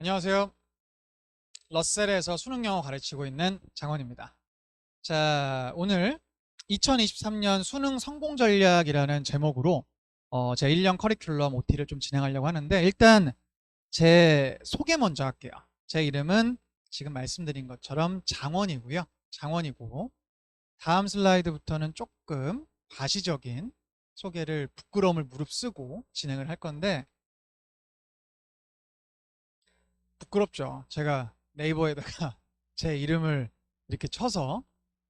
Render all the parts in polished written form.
안녕하세요. 러셀에서 수능 영어 가르치고 있는 장원입니다. 자, 오늘 2023년 수능 성공 전략이라는 제목으로 제 1년 커리큘럼 OT를 좀 진행하려고 하는데, 일단 제 소개 먼저 할게요. 제 이름은 지금 말씀드린 것처럼 장원이고요. 장원이고, 다음 슬라이드부터는 조금 과시적인 소개를 부끄러움을 무릅쓰고 진행을 할 건데, 부끄럽죠. 제가 네이버에다가 제 이름을 이렇게 쳐서,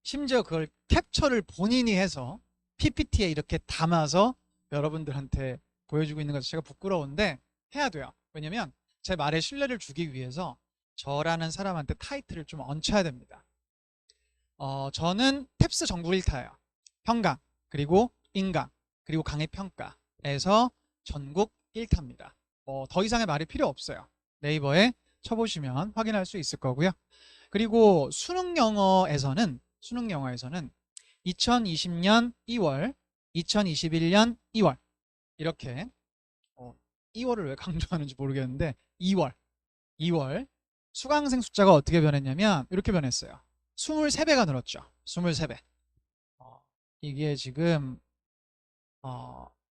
심지어 그걸 캡처를 본인이 해서 PPT에 이렇게 담아서 여러분들한테 보여주고 있는 것 자체가 부끄러운데 해야 돼요. 왜냐면 제 말에 신뢰를 주기 위해서 저라는 사람한테 타이틀을 좀 얹혀야 됩니다. 저는 탭스 전국 1타예요. 평강, 그리고 인강, 그리고 강의 평가에서 전국 1타입니다. 더 이상의 말이 필요 없어요. 네이버에 쳐보시면 확인할 수 있을 거고요. 그리고 수능 영어에서는 2020년 2월, 2021년 2월 이렇게 2월을 왜 강조하는지 모르겠는데 2월 수강생 숫자가 어떻게 변했냐면 이렇게 변했어요. 23배가 늘었죠. 23배. 이게 지금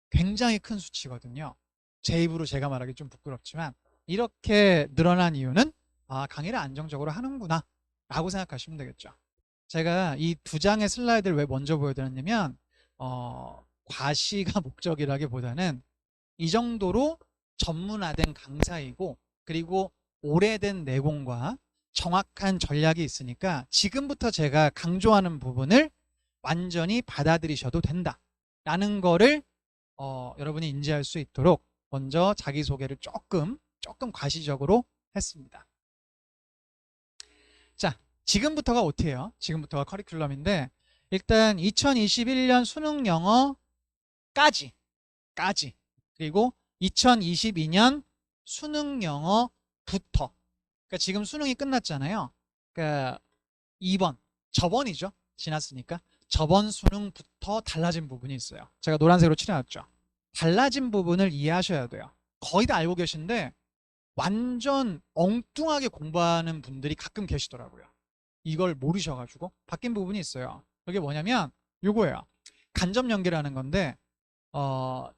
굉장히 큰 수치거든요. 제 입으로 제가 말하기 좀 부끄럽지만 이렇게 늘어난 이유는 강의를 안정적으로 하는구나 라고 생각하시면 되겠죠. 제가 이 두 장의 슬라이드를 왜 먼저 보여드렸냐면 과시가 목적이라기보다는 이 정도로 전문화된 강사이고, 그리고 오래된 내공과 정확한 전략이 있으니까 지금부터 제가 강조하는 부분을 완전히 받아들이셔도 된다 라는 거를 여러분이 인지할 수 있도록 먼저 자기소개를 조금 과시적으로 했습니다. 자, 지금부터가 OT예요. 지금부터가 커리큘럼인데, 일단 2021년 수능 영어까지 그리고 2022년 수능 영어부터, 그러니까 지금 수능이 끝났잖아요. 그러니까 2번 저번이죠. 지났으니까 저번 수능부터 달라진 부분이 있어요. 제가 노란색으로 칠해놨죠. 달라진 부분을 이해하셔야 돼요. 거의 다 알고 계신데 완전 엉뚱하게 공부하는 분들이 가끔 계시더라고요. 이걸 모르셔가지고 바뀐 부분이 있어요. 그게 뭐냐면 요거예요. 간접 연계라는 건데,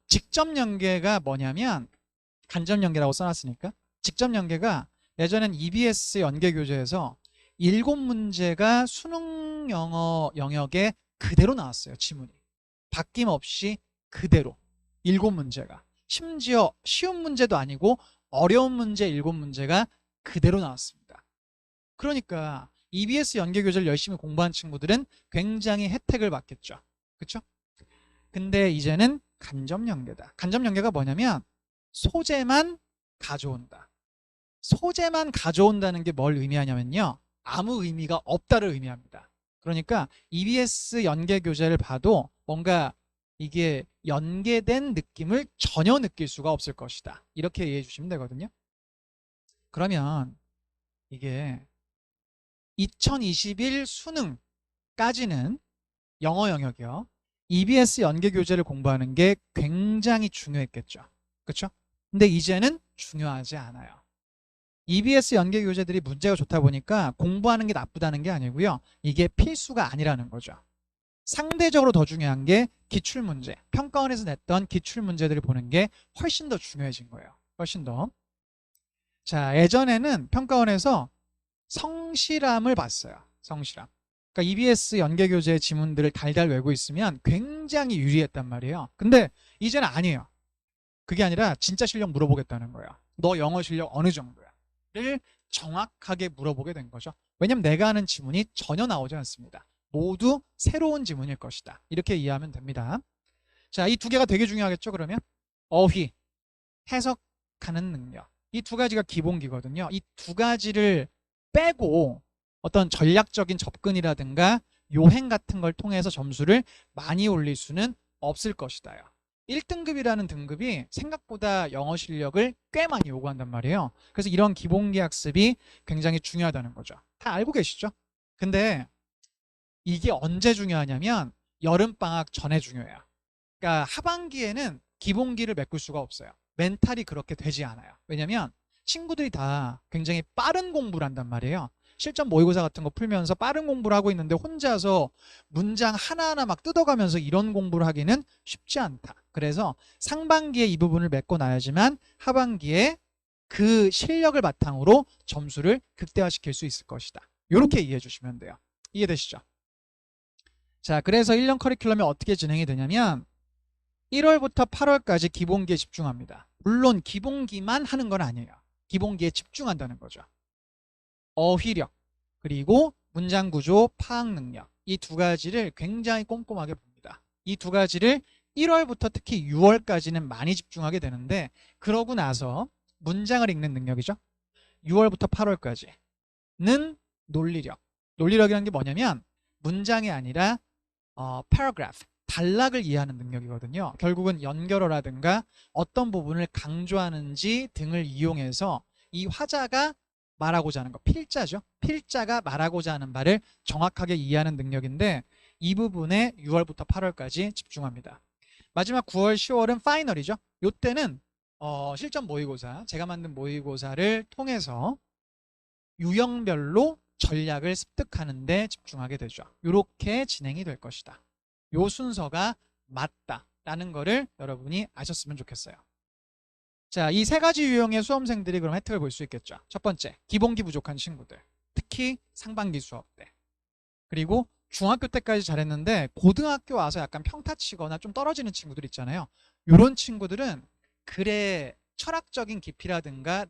직접 연계가 뭐냐면, 간접 연계라고 써놨으니까 직접 연계가 예전엔 EBS 연계 교재에서 7문제가 수능 영어 영역에 그대로 나왔어요. 지문이 바뀜없이 그대로 7문제가, 심지어 쉬운 문제도 아니고 어려운 문제 7문제가 그대로 나왔습니다. 그러니까 EBS 연계 교재를 열심히 공부한 친구들은 굉장히 혜택을 받겠죠. 그렇죠? 근데 이제는 간접 연계다. 간접 연계가 뭐냐면 소재만 가져온다. 소재만 가져온다는 게 뭘 의미하냐면요, 아무 의미가 없다를 의미합니다. 그러니까 EBS 연계 교재를 봐도 뭔가 이게 연계된 느낌을 전혀 느낄 수가 없을 것이다. 이렇게 이해해 주시면 되거든요. 그러면 이게 2021 수능까지는 영어 영역이요, EBS 연계 교재를 공부하는 게 굉장히 중요했겠죠. 그렇죠? 근데 이제는 중요하지 않아요. EBS 연계 교재들이 문제가 좋다 보니까 공부하는 게 나쁘다는 게 아니고요, 이게 필수가 아니라는 거죠. 상대적으로 더 중요한 게 기출문제, 평가원에서 냈던 기출문제들을 보는 게 훨씬 더 중요해진 거예요. 훨씬 더. 자, 예전에는 평가원에서 성실함을 봤어요. 성실함. 그러니까 EBS 연계 교재 지문들을 달달 외고 있으면 굉장히 유리했단 말이에요. 근데 이제는 아니에요. 그게 아니라 진짜 실력 물어보겠다는 거예요. 너 영어 실력 어느 정도야? 를 정확하게 물어보게 된 거죠. 왜냐면 내가 하는 지문이 전혀 나오지 않습니다. 모두 새로운 지문일 것이다. 이렇게 이해하면 됩니다. 자, 이 두 개가 되게 중요하겠죠. 그러면 어휘, 해석하는 능력, 이 두 가지가 기본기거든요. 이 두 가지를 빼고 어떤 전략적인 접근이라든가 요행 같은 걸 통해서 점수를 많이 올릴 수는 없을 것이다요. 1등급이라는 등급이 생각보다 영어 실력을 꽤 많이 요구한단 말이에요. 그래서 이런 기본기 학습이 굉장히 중요하다는 거죠. 다 알고 계시죠? 근데 이게 언제 중요하냐면 여름방학 전에 중요해요. 그러니까 하반기에는 기본기를 메꿀 수가 없어요. 멘탈이 그렇게 되지 않아요. 왜냐면 친구들이 다 굉장히 빠른 공부를 한단 말이에요. 실전 모의고사 같은 거 풀면서 빠른 공부를 하고 있는데 혼자서 문장 하나하나 막 뜯어가면서 이런 공부를 하기는 쉽지 않다. 그래서 상반기에 이 부분을 메꿔놔야지만 하반기에 그 실력을 바탕으로 점수를 극대화시킬 수 있을 것이다. 이렇게 이해해 주시면 돼요. 이해되시죠? 자, 그래서 1년 커리큘럼이 어떻게 진행이 되냐면 1월부터 8월까지 기본기에 집중합니다. 물론 기본기만 하는 건 아니에요. 기본기에 집중한다는 거죠. 어휘력, 그리고 문장구조, 파악 능력, 이 두 가지를 굉장히 꼼꼼하게 봅니다. 이 두 가지를 1월부터 특히 6월까지는 많이 집중하게 되는데, 그러고 나서 문장을 읽는 능력이죠. 6월부터 8월까지는 논리력. 논리력이라는 게 뭐냐면 문장이 아니라 paragraph, 단락을 이해하는 능력이거든요. 결국은 연결어라든가 어떤 부분을 강조하는지 등을 이용해서 이 화자가 말하고자 하는 거, 필자죠. 필자가 말하고자 하는 말을 정확하게 이해하는 능력인데, 이 부분에 6월부터 8월까지 집중합니다. 마지막 9월, 10월은 파이널이죠. 이때는 실전 모의고사, 제가 만든 모의고사를 통해서 유형별로 전략을 습득하는 데 집중하게 되죠. 이렇게 진행이 될 것이다. 요 순서가 맞다라는 거를 여러분이 아셨으면 좋겠어요. 자, 이 세 가지 유형의 수험생들이 그럼 혜택을 볼 수 있겠죠. 첫 번째, 기본기 부족한 친구들. 특히 상반기 수업 때. 그리고 중학교 때까지 잘했는데 고등학교 와서 약간 평타 치거나 좀 떨어지는 친구들 있잖아요. 이런 친구들은 글의 철학적인 깊이라든가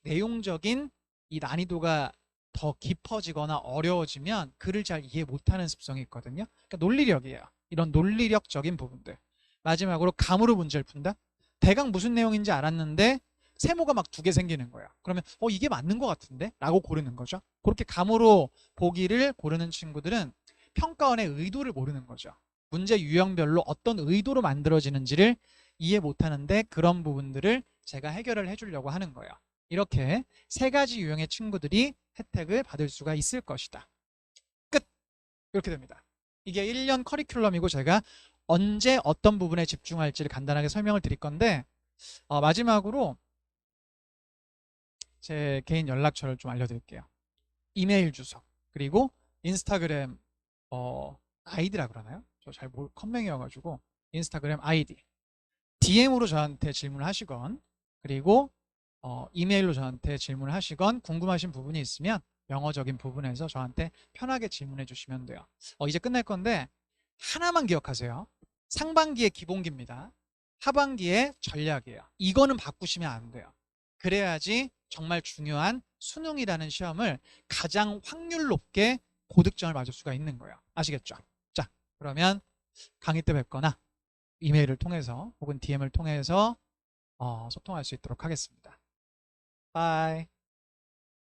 내용적인 이 난이도가 더 깊어지거나 어려워지면 글을 잘 이해 못하는 습성이 있거든요. 그러니까 논리력이에요. 이런 논리력적인 부분들. 마지막으로 감으로 문제를 푼다. 대강 무슨 내용인지 알았는데 세모가 막 2개 생기는 거예요. 그러면 이게 맞는 것 같은데? 라고 고르는 거죠. 그렇게 감으로 보기를 고르는 친구들은 평가원의 의도를 모르는 거죠. 문제 유형별로 어떤 의도로 만들어지는지를 이해 못하는데 그런 부분들을 제가 해결을 해주려고 하는 거예요. 이렇게 세 가지 유형의 친구들이 혜택을 받을 수가 있을 것이다. 끝! 이렇게 됩니다. 이게 1년 커리큘럼이고 제가 언제 어떤 부분에 집중할지를 간단하게 설명을 드릴 건데, 마지막으로 제 개인 연락처를 좀 알려드릴게요. 이메일 주소, 그리고 인스타그램 아이디라 그러나요? 저 잘 컴맹이어가지고 인스타그램 아이디 DM으로 저한테 질문을 하시건, 그리고 이메일로 저한테 질문을 하시건, 궁금하신 부분이 있으면 영어적인 부분에서 저한테 편하게 질문해 주시면 돼요. 이제 끝날 건데 하나만 기억하세요. 상반기의 기본기입니다. 하반기의 전략이에요. 이거는 바꾸시면 안 돼요. 그래야지 정말 중요한 수능이라는 시험을 가장 확률 높게 고득점을 맞을 수가 있는 거예요. 아시겠죠? 자, 그러면 강의 때 뵙거나 이메일을 통해서 혹은 DM을 통해서 소통할 수 있도록 하겠습니다. 바이.